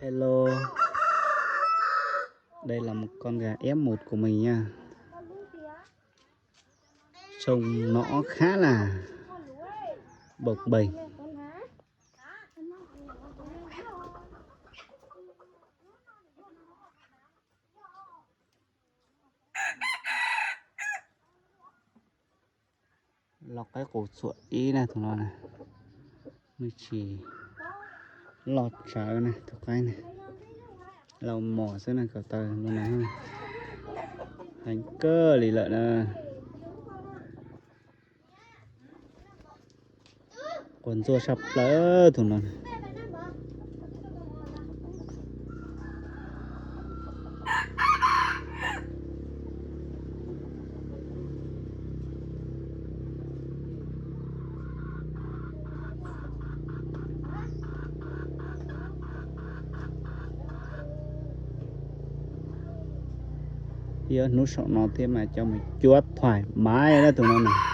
Hello, đây là một con gà F1 của mình nha. Trông nó khá là bộc bềnh. Lọc cái cổ suội ý này thằng nó này. Mới chỉ lọt trở này thuộc cái này. Lâu mỏ sẽ là cậu tờ luôn này. Hành cơ lì lợn nè. Quần rùa sắp lỡ thằng nó này. Giờ nút sọ nó thêm mà cho mình chuốt thoải mái đó tụi nó này.